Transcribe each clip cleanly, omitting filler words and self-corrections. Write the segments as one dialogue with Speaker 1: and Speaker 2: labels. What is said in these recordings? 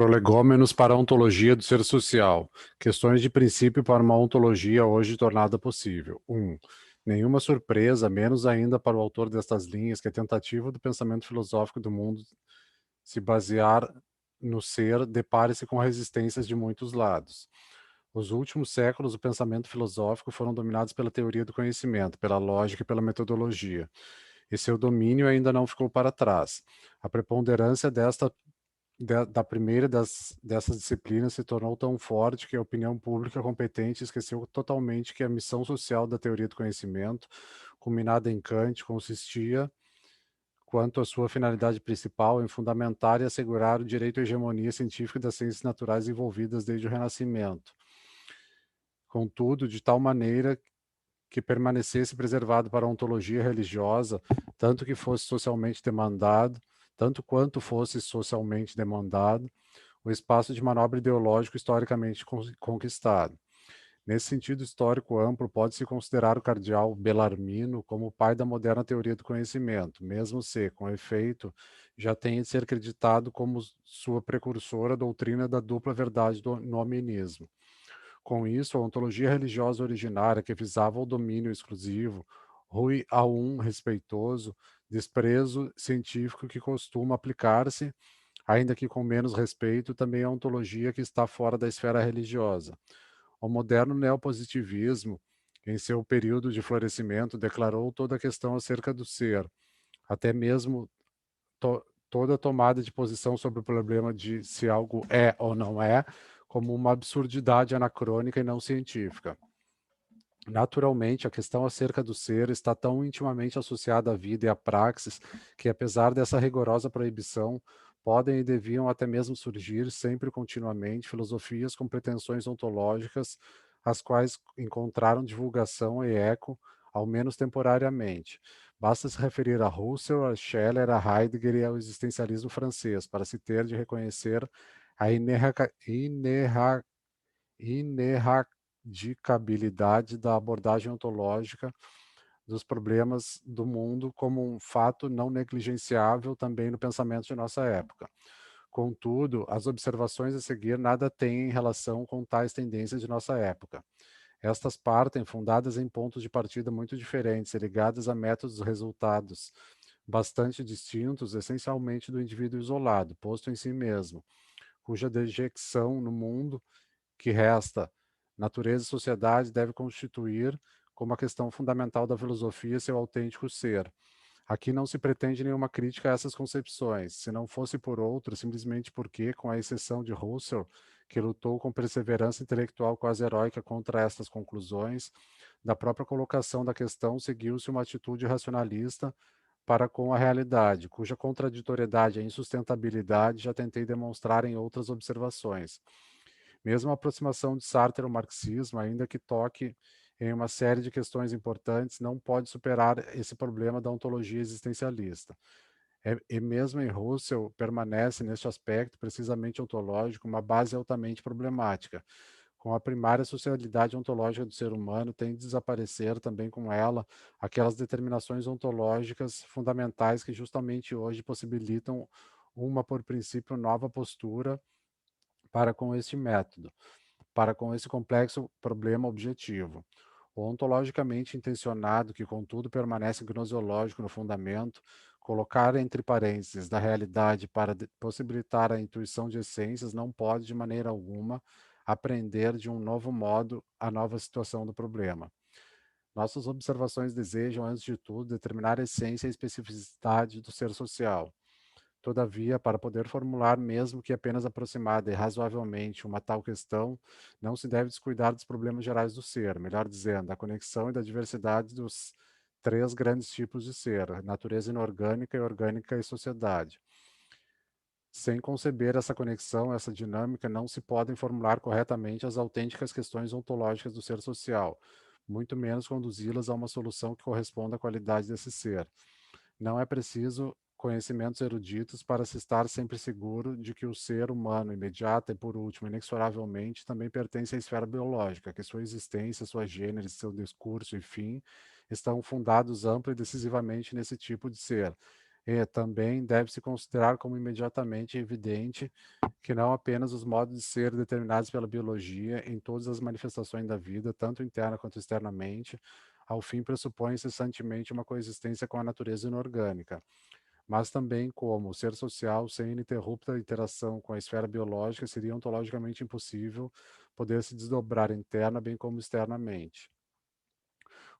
Speaker 1: Prolegômenos para a ontologia do ser social. Questões de princípio para uma ontologia hoje tornada possível. 1. Nenhuma surpresa, menos ainda para o autor destas linhas, que a tentativa do pensamento filosófico do mundo se basear no ser depare-se com resistências de muitos lados. Os últimos séculos, o pensamento filosófico foram dominados pela teoria do conhecimento, pela lógica e pela metodologia. E seu domínio ainda não ficou para trás. A preponderância da primeira dessas disciplinas se tornou tão forte que a opinião pública competente esqueceu totalmente que a missão social da teoria do conhecimento, culminada em Kant, consistia, quanto à sua finalidade principal, em fundamentar e assegurar o direito à hegemonia científica das ciências naturais envolvidas desde o Renascimento. Contudo, de tal maneira que permanecesse preservado para a ontologia religiosa, tanto que fosse socialmente demandado, tanto quanto fosse socialmente demandado, o espaço de manobra ideológico historicamente conquistado. Nesse sentido histórico amplo, pode-se considerar o cardeal Bellarmino como o pai da moderna teoria do conhecimento, mesmo se, com efeito, já tenha de ser acreditado como sua precursora a doutrina da dupla verdade do nominalismo. Com isso, a ontologia religiosa originária, que visava o domínio exclusivo, rui a um respeitoso desprezo científico que costuma aplicar-se, ainda que com menos respeito, também à ontologia que está fora da esfera religiosa. O moderno neopositivismo, em seu período de florescimento, declarou toda a questão acerca do ser, até mesmo toda tomada de posição sobre o problema de se algo é ou não é, como uma absurdidade anacrônica e não científica. Naturalmente, a questão acerca do ser está tão intimamente associada à vida e à praxis que, apesar dessa rigorosa proibição, podem e deviam até mesmo surgir, sempre e continuamente, filosofias com pretensões ontológicas, as quais encontraram divulgação e eco, ao menos temporariamente. Basta se referir a Russell, a Scheller, a Heidegger e ao existencialismo francês, para se ter de reconhecer a ineradicabilidade da abordagem ontológica dos problemas do mundo como um fato não negligenciável também no pensamento de nossa época. Contudo, as observações a seguir nada têm em relação com tais tendências de nossa época. Estas partem fundadas em pontos de partida muito diferentes e ligadas a métodos e resultados bastante distintos, essencialmente do indivíduo isolado, posto em si mesmo, cuja dejecção no mundo que resta, natureza e sociedade, deve constituir como a questão fundamental da filosofia seu autêntico ser. Aqui não se pretende nenhuma crítica a essas concepções, se não fosse por outro, simplesmente porque, com a exceção de Husserl, que lutou com perseverança intelectual quase heróica contra estas conclusões, da própria colocação da questão seguiu-se uma atitude racionalista para com a realidade, cuja contraditoriedade e insustentabilidade já tentei demonstrar em outras observações. Mesmo a aproximação de Sartre ao marxismo, ainda que toque em uma série de questões importantes, não pode superar esse problema da ontologia existencialista. E mesmo em Russell, permanece neste aspecto precisamente ontológico uma base altamente problemática. Com a primária socialidade ontológica do ser humano, tem de desaparecer também com ela aquelas determinações ontológicas fundamentais que justamente hoje possibilitam uma, por princípio, nova postura para com este método, para com esse complexo problema objetivo. O ontologicamente intencionado, que contudo permanece gnoseológico no fundamento, colocar entre parênteses da realidade para possibilitar a intuição de essências não pode de maneira alguma aprender de um novo modo a nova situação do problema. Nossas observações desejam, antes de tudo, determinar a essência e a especificidade do ser social. Todavia, para poder formular, mesmo que apenas aproximada e razoavelmente, uma tal questão, não se deve descuidar dos problemas gerais do ser, melhor dizendo, da conexão e da diversidade dos três grandes tipos de ser, natureza inorgânica, orgânica e sociedade. Sem conceber essa conexão, essa dinâmica, não se podem formular corretamente as autênticas questões ontológicas do ser social, muito menos conduzi-las a uma solução que corresponda à qualidade desse ser. Não é preciso conhecimentos eruditos para se estar sempre seguro de que o ser humano imediato e, por último, inexoravelmente, também pertence à esfera biológica, que sua existência, sua gênese, seu discurso e fim estão fundados ampla e decisivamente nesse tipo de ser. E também deve-se considerar como imediatamente evidente que não apenas os modos de ser determinados pela biologia em todas as manifestações da vida, tanto interna quanto externamente, ao fim pressupõe incessantemente uma coexistência com a natureza inorgânica, mas também como o ser social sem ininterrupta interação com a esfera biológica seria ontologicamente impossível poder se desdobrar interna bem como externamente.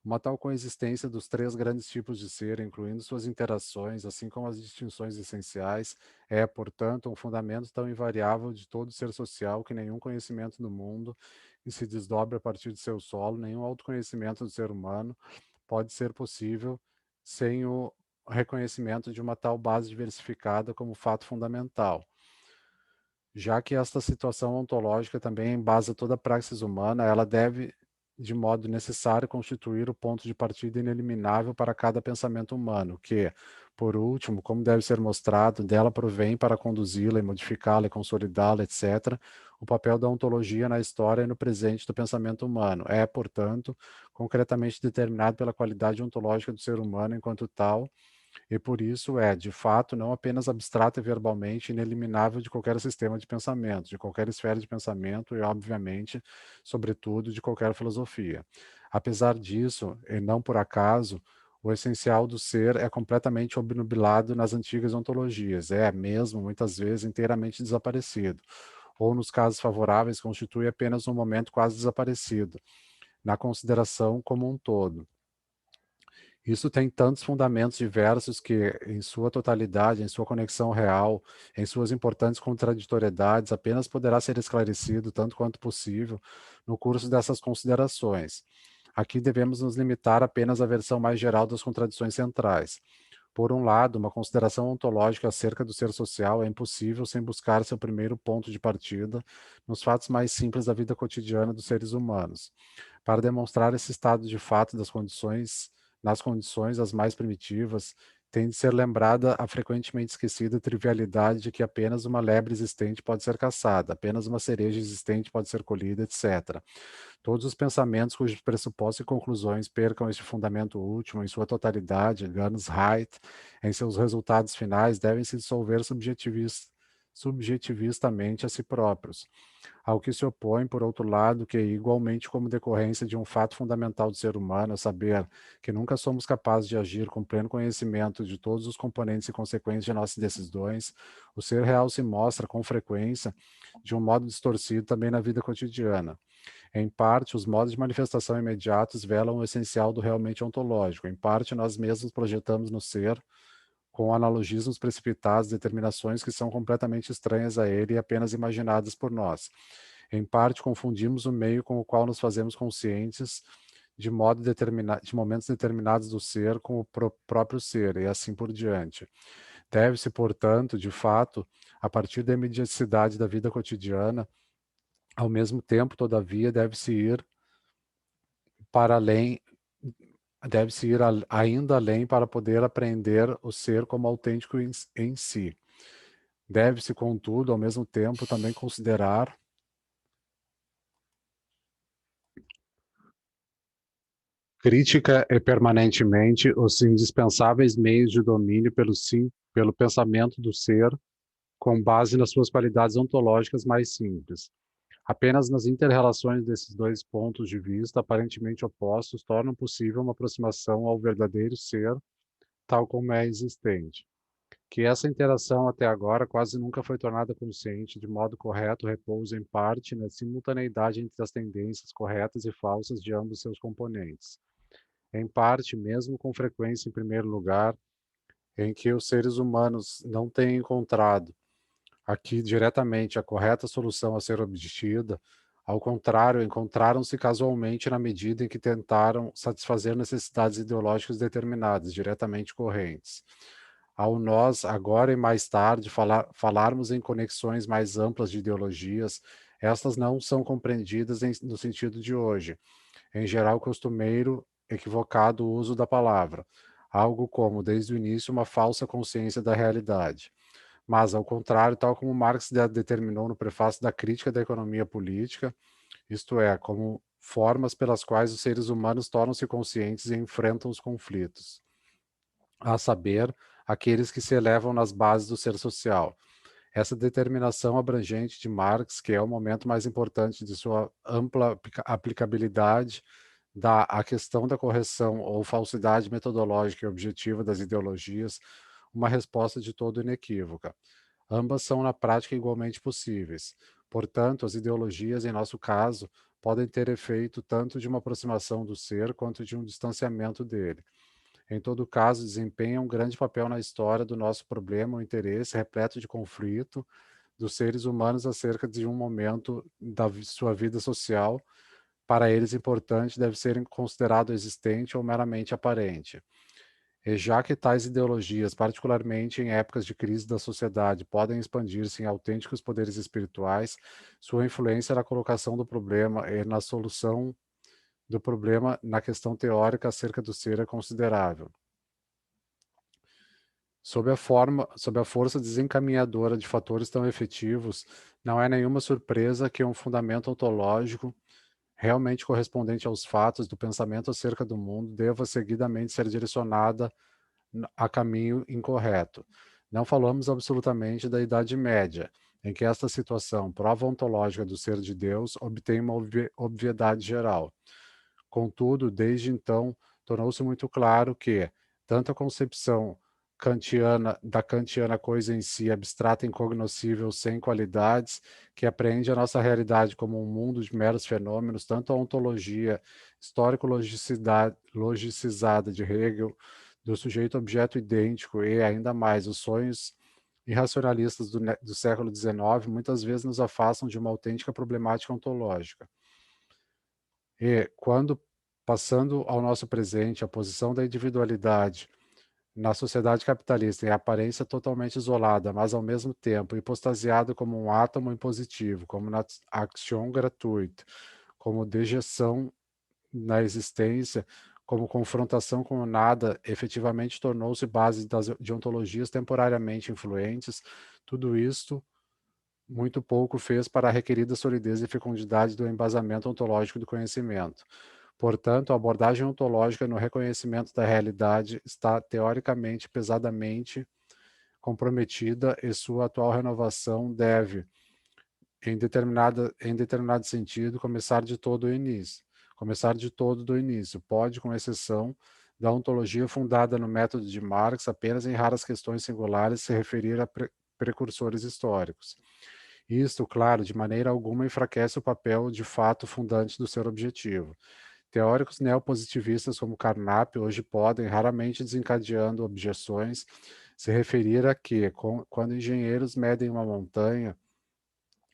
Speaker 1: Uma tal coexistência dos três grandes tipos de ser, incluindo suas interações, assim como as distinções essenciais, é, portanto, um fundamento tão invariável de todo ser social que nenhum conhecimento do mundo, que se desdobre a partir de seu solo, nenhum autoconhecimento do ser humano pode ser possível sem o reconhecimento de uma tal base diversificada como fato fundamental. Já que esta situação ontológica também embasa toda a praxis humana, ela deve, de modo necessário, constituir o ponto de partida ineliminável para cada pensamento humano, que, por último, como deve ser mostrado, dela provém para conduzi-la e modificá-la e consolidá-la, etc., o papel da ontologia na história e no presente do pensamento humano. É, portanto, concretamente determinado pela qualidade ontológica do ser humano enquanto tal, e por isso é, de fato, não apenas abstrato e verbalmente ineliminável de qualquer sistema de pensamento, de qualquer esfera de pensamento e, obviamente, sobretudo, de qualquer filosofia. Apesar disso, e não por acaso, o essencial do ser é completamente obnubilado nas antigas ontologias, é mesmo, muitas vezes, inteiramente desaparecido, ou, nos casos favoráveis, constitui apenas um momento quase desaparecido, na consideração como um todo. Isso tem tantos fundamentos diversos que, em sua totalidade, em sua conexão real, em suas importantes contraditoriedades, apenas poderá ser esclarecido, tanto quanto possível, no curso dessas considerações. Aqui devemos nos limitar apenas à versão mais geral das contradições centrais. Por um lado, uma consideração ontológica acerca do ser social é impossível sem buscar seu primeiro ponto de partida nos fatos mais simples da vida cotidiana dos seres humanos. Para demonstrar esse estado de fato das condições, nas condições as mais primitivas, tem de ser lembrada a frequentemente esquecida trivialidade de que apenas uma lebre existente pode ser caçada, apenas uma cereja existente pode ser colhida, etc. Todos os pensamentos cujos pressupostos e conclusões percam este fundamento último em sua totalidade, Ganzheit, em seus resultados finais, devem se dissolver subjetivistamente a si próprios. Ao que se opõe, por outro lado, que igualmente como decorrência de um fato fundamental do ser humano, a saber, que nunca somos capazes de agir com pleno conhecimento de todos os componentes e consequências de nossas decisões, o ser real se mostra, com frequência, de um modo distorcido também na vida cotidiana. Em parte, os modos de manifestação imediatos velam o essencial do realmente ontológico. Em parte, nós mesmos projetamos no ser, com analogismos precipitados, determinações que são completamente estranhas a ele e apenas imaginadas por nós. Em parte, confundimos o meio com o qual nos fazemos conscientes de momentos determinados do ser com o próprio ser, e assim por diante. Deve-se, portanto, de fato, a partir da imediaticidade da vida cotidiana, ao mesmo tempo, todavia, para além, deve-se ir ainda além para poder aprender o ser como autêntico em si. Deve-se, contudo, ao mesmo tempo, também considerar crítica e permanentemente os indispensáveis meios de domínio pelo pensamento do ser, com base nas suas qualidades ontológicas mais simples. Apenas nas inter-relações desses dois pontos de vista aparentemente opostos tornam possível uma aproximação ao verdadeiro ser, tal como é existente. Que essa interação até agora quase nunca foi tornada consciente de modo correto repousa em parte na simultaneidade entre as tendências corretas e falsas de ambos seus componentes. Em parte, mesmo com frequência em primeiro lugar, em que os seres humanos não têm encontrado aqui diretamente a correta solução a ser obtida, ao contrário, encontraram-se casualmente na medida em que tentaram satisfazer necessidades ideológicas determinadas, diretamente correntes. Ao nós, agora e mais tarde, falarmos em conexões mais amplas de ideologias, estas não são compreendidas no sentido de hoje, em geral costumeiro, equivocado uso da palavra, algo como, desde o início, uma falsa consciência da realidade. Mas, ao contrário, tal como Marx determinou no prefácio da Crítica da Economia Política, isto é, como formas pelas quais os seres humanos tornam-se conscientes e enfrentam os conflitos. A saber, aqueles que se elevam nas bases do ser social. Essa determinação abrangente de Marx, que é o momento mais importante de sua ampla aplicabilidade, dá à questão da correção ou falsidade metodológica e objetiva das ideologias uma resposta de todo inequívoca. Ambas são na prática igualmente possíveis. Portanto, as ideologias, em nosso caso, podem ter efeito tanto de uma aproximação do ser quanto de um distanciamento dele. Em todo caso, desempenham um grande papel na história do nosso problema, o interesse repleto de conflito dos seres humanos acerca de um momento da sua vida social, para eles importante, deve ser considerado existente ou meramente aparente. E já que tais ideologias, particularmente em épocas de crise da sociedade, podem expandir-se em autênticos poderes espirituais, sua influência na colocação do problema e na solução do problema na questão teórica acerca do ser é considerável. Sob a força desencaminhadora de fatores tão efetivos, não é nenhuma surpresa que um fundamento ontológico realmente correspondente aos fatos do pensamento acerca do mundo deva seguidamente ser direcionada a caminho incorreto. Não falamos absolutamente da Idade Média, em que esta situação, prova ontológica do ser de Deus, obtém uma obviedade geral. Contudo, desde então, tornou-se muito claro que, tanto a concepção da kantiana coisa em si, abstrata e incognoscível, sem qualidades, que apreende a nossa realidade como um mundo de meros fenômenos, tanto a ontologia histórico-logicizada de Hegel, do sujeito-objeto idêntico e, ainda mais, os sonhos irracionalistas do século XIX, muitas vezes nos afastam de uma autêntica problemática ontológica. E, quando, passando ao nosso presente, a posição da individualidade na sociedade capitalista em aparência totalmente isolada, mas ao mesmo tempo hipostasiada como um átomo impositivo, como na action gratuita, como dejeção na existência, como confrontação com o nada, efetivamente tornou-se base de ontologias temporariamente influentes, tudo isto muito pouco fez para a requerida solidez e fecundidade do embasamento ontológico do conhecimento. Portanto, a abordagem ontológica no reconhecimento da realidade está teoricamente pesadamente comprometida e sua atual renovação deve, em determinado sentido, começar de todo do início. Pode, com exceção da ontologia fundada no método de Marx, apenas em raras questões singulares se referir a precursores históricos. Isto, claro, de maneira alguma enfraquece o papel de fato fundante do seu objetivo. Teóricos neopositivistas como Carnap hoje podem, raramente desencadeando objeções, se referir a que, quando engenheiros medem uma montanha,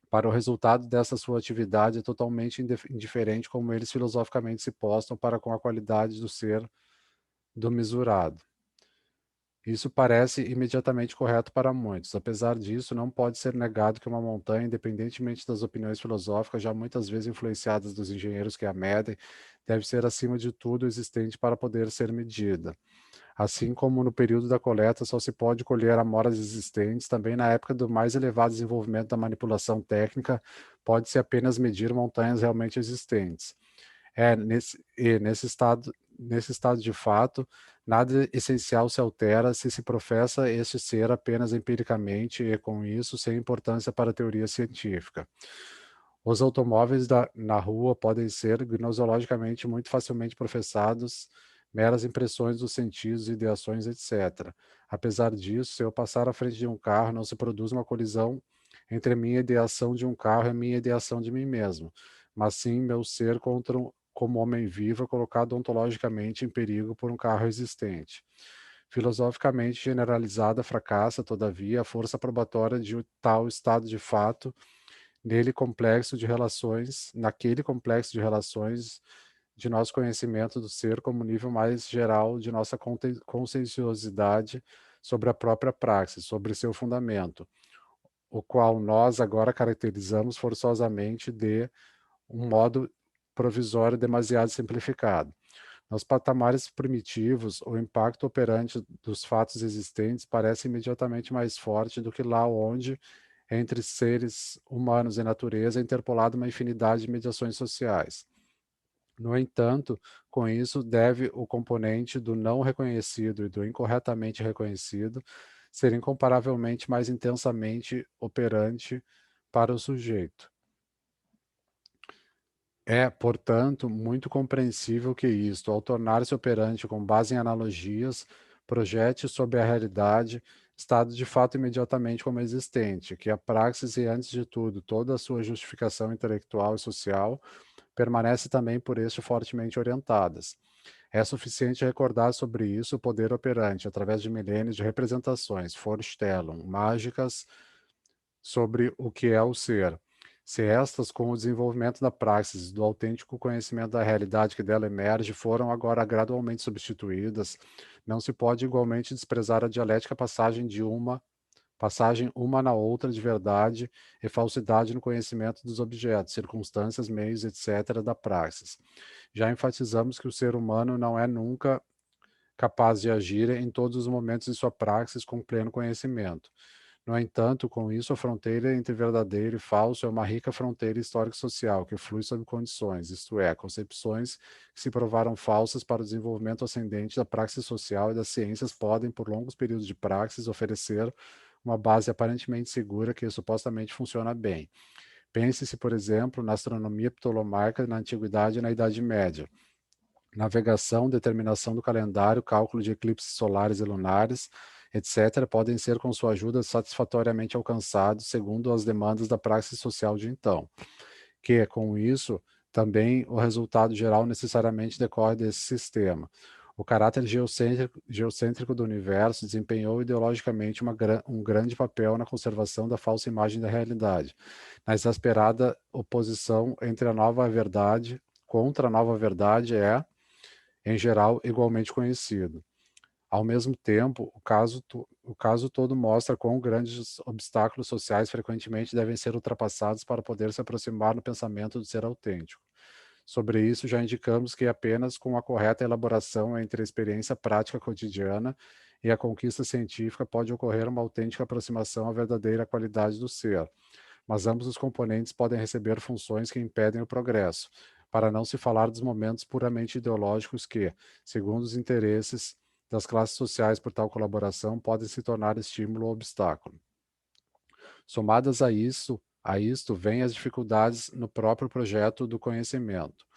Speaker 1: para o resultado dessa sua atividade é totalmente indiferente como eles filosoficamente se postam para com a qualidade do ser do mesurado. Isso parece imediatamente correto para muitos. Apesar disso, não pode ser negado que uma montanha, independentemente das opiniões filosóficas, já muitas vezes influenciadas dos engenheiros que a medem, deve ser, acima de tudo, existente para poder ser medida. Assim como no período da coleta só se pode colher amoras existentes, também na época do mais elevado desenvolvimento da manipulação técnica, pode-se apenas medir montanhas realmente existentes. Nesse estado de fato, nada essencial se altera se professa este ser apenas empiricamente e, com isso, sem importância para a teoria científica. Os automóveis na rua podem ser gnoseologicamente muito facilmente professados, meras impressões dos sentidos, ideações, etc. Apesar disso, se eu passar à frente de um carro, não se produz uma colisão entre a minha ideação de um carro e a minha ideação de mim mesmo, mas sim meu ser como homem vivo colocado ontologicamente em perigo por um carro existente. Filosoficamente generalizada fracassa, todavia, a força probatória de tal estado de fato naquele complexo de relações de nosso conhecimento do ser como nível mais geral de nossa conscienciosidade sobre a própria praxis, sobre seu fundamento, o qual nós agora caracterizamos forçosamente de um modo provisório demasiado simplificado. Nos patamares primitivos, o impacto operante dos fatos existentes parece imediatamente mais forte do que lá onde, entre seres humanos e natureza, é interpolada uma infinidade de mediações sociais. No entanto, com isso, deve o componente do não reconhecido e do incorretamente reconhecido ser incomparavelmente mais intensamente operante para o sujeito. É, portanto, muito compreensível que isto, ao tornar-se operante com base em analogias, projete sobre a realidade estado de fato imediatamente como existente, que a praxis e, antes de tudo, toda a sua justificação intelectual e social permanece também por este fortemente orientadas. É suficiente recordar sobre isso o poder operante através de milênios de representações, Vorstellung, mágicas sobre o que é o ser. Se estas, com o desenvolvimento da praxis, do autêntico conhecimento da realidade que dela emerge, foram agora gradualmente substituídas, não se pode igualmente desprezar a dialética passagem uma na outra de verdade e falsidade no conhecimento dos objetos, circunstâncias, meios, etc., da praxis. Já enfatizamos que o ser humano não é nunca capaz de agir em todos os momentos de sua praxis com pleno conhecimento. No entanto, com isso, a fronteira entre verdadeiro e falso é uma rica fronteira histórico-social que flui sob condições, isto é, concepções que se provaram falsas para o desenvolvimento ascendente da praxis social e das ciências podem, por longos períodos de praxis, oferecer uma base aparentemente segura que supostamente funciona bem. Pense-se, por exemplo, na astronomia ptolomaica na Antiguidade e na Idade Média. Navegação, determinação do calendário, cálculo de eclipses solares e lunares, etc., podem ser, com sua ajuda, satisfatoriamente alcançados segundo as demandas da praxis social de então, que, com isso, também o resultado geral necessariamente decorre desse sistema. O caráter geocêntrico do universo desempenhou ideologicamente um grande papel na conservação da falsa imagem da realidade, na exasperada oposição entre a nova verdade contra a nova verdade em geral, igualmente conhecido. Ao mesmo tempo, o caso todo mostra quão grandes obstáculos sociais frequentemente devem ser ultrapassados para poder se aproximar no pensamento do ser autêntico. Sobre isso, já indicamos que apenas com a correta elaboração entre a experiência prática cotidiana e a conquista científica pode ocorrer uma autêntica aproximação à verdadeira qualidade do ser, mas ambos os componentes podem receber funções que impedem o progresso, para não se falar dos momentos puramente ideológicos que, segundo os interesses das classes sociais por tal colaboração, podem se tornar estímulo ou obstáculo. Somadas a isto vêm as dificuldades no próprio projeto do conhecimento.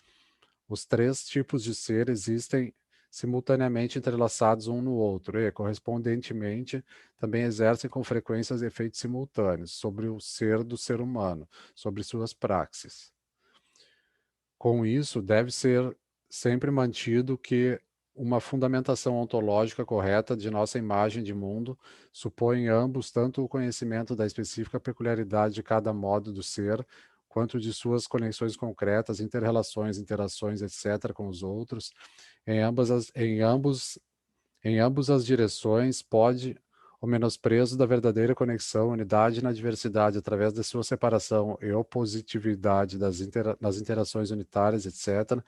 Speaker 1: Os três tipos de ser existem simultaneamente entrelaçados um no outro e, correspondentemente, também exercem com frequência efeitos simultâneos sobre o ser do ser humano, sobre suas praxes. Com isso, deve ser sempre mantido que uma fundamentação ontológica correta de nossa imagem de mundo supõe em ambos tanto o conhecimento da específica peculiaridade de cada modo do ser, quanto de suas conexões concretas, interrelações, interações, etc., com os outros, em ambos as direções, pode o menosprezo da verdadeira conexão, unidade na diversidade, através de sua separação e opositividade nas interações unitárias, etc.,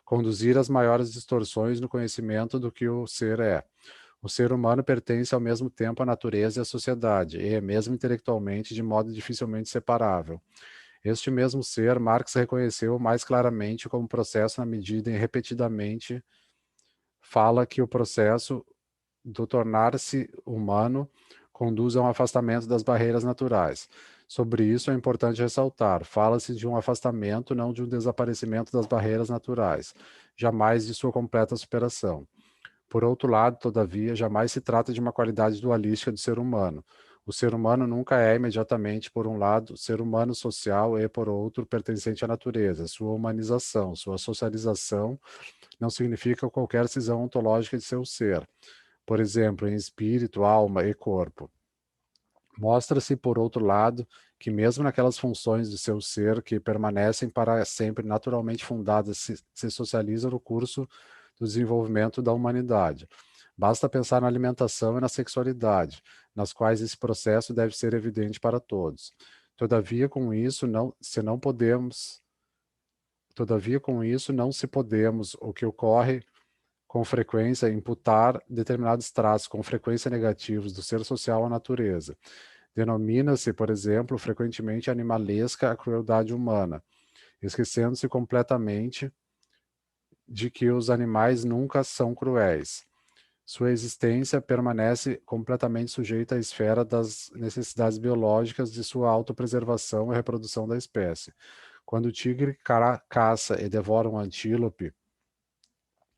Speaker 1: conduzir às maiores distorções no conhecimento do que o ser é. O ser humano pertence ao mesmo tempo à natureza e à sociedade, e é mesmo intelectualmente de modo dificilmente separável. Este mesmo ser, Marx reconheceu mais claramente como processo na medida em repetidamente fala que o processo do tornar-se humano conduz a um afastamento das barreiras naturais. Sobre isso é importante ressaltar: fala-se de um afastamento, não de um desaparecimento das barreiras naturais, jamais de sua completa superação. Por outro lado, todavia, jamais se trata de uma qualidade dualística do ser humano. O ser humano nunca é imediatamente, por um lado, ser humano social e, por outro, pertencente à natureza. Sua humanização, sua socialização não significa qualquer cisão ontológica de seu ser, por exemplo, em espírito, alma e corpo. Mostra-se, por outro lado, que mesmo naquelas funções de seu ser que permanecem para sempre naturalmente fundadas, se socializa no curso do desenvolvimento da humanidade. Basta pensar na alimentação e na sexualidade, nas quais esse processo deve ser evidente para todos. Todavia, com isso, não se podemos, o que ocorre com frequência, imputar determinados traços com frequência negativos do ser social à natureza. Denomina-se, por exemplo, frequentemente animalesca a crueldade humana, esquecendo-se completamente de que os animais nunca são cruéis. Sua existência permanece completamente sujeita à esfera das necessidades biológicas de sua autopreservação e reprodução da espécie. Quando o tigre caça e devora um antílope,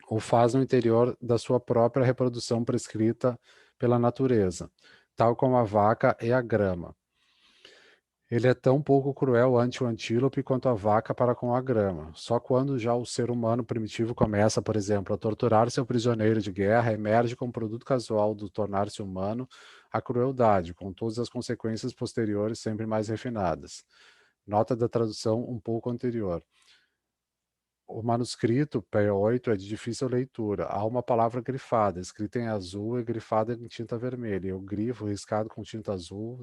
Speaker 1: o faz no interior da sua própria reprodução prescrita pela natureza, tal como a vaca e a grama. Ele é tão pouco cruel ante o antílope quanto a vaca para com a grama. Só quando já o ser humano primitivo começa, por exemplo, a torturar seu prisioneiro de guerra, emerge como produto casual do tornar-se humano a crueldade, com todas as consequências posteriores sempre mais refinadas. Nota da tradução um pouco anterior. O manuscrito P8 é de difícil leitura. Há uma palavra grifada, escrita em azul e grifada em tinta vermelha. E o grifo riscado com tinta azul.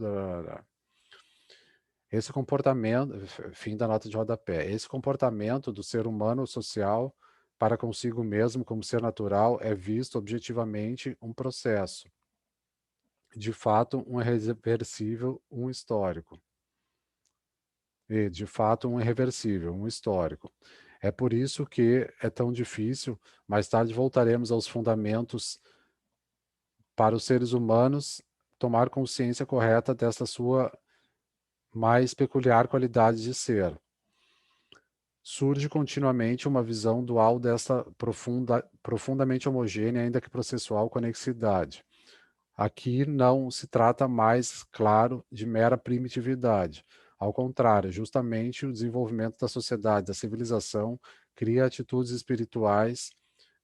Speaker 1: Esse comportamento, fim da nota de rodapé, esse comportamento do ser humano social para consigo mesmo como ser natural é visto objetivamente um processo, de fato um irreversível, um histórico. E, de fato, um irreversível, um histórico. É por isso que é tão difícil. Mais tarde voltaremos aos fundamentos para os seres humanos tomar consciência correta desta sua mais peculiar qualidade de ser. Surge continuamente uma visão dual desta profundamente homogênea, ainda que processual, conexidade. Aqui não se trata mais, claro, de mera primitividade. Ao contrário, justamente o desenvolvimento da sociedade, da civilização, cria atitudes espirituais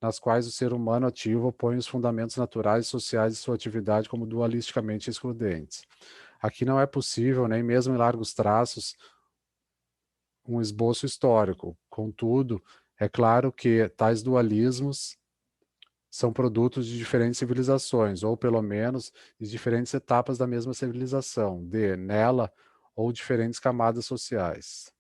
Speaker 1: nas quais o ser humano ativo opõe os fundamentos naturais e sociais de sua atividade como dualisticamente excludentes. Aqui não é possível, nem mesmo em largos traços, um esboço histórico. Contudo, é claro que tais dualismos são produtos de diferentes civilizações, ou pelo menos de diferentes etapas da mesma civilização, nela, ou diferentes camadas sociais.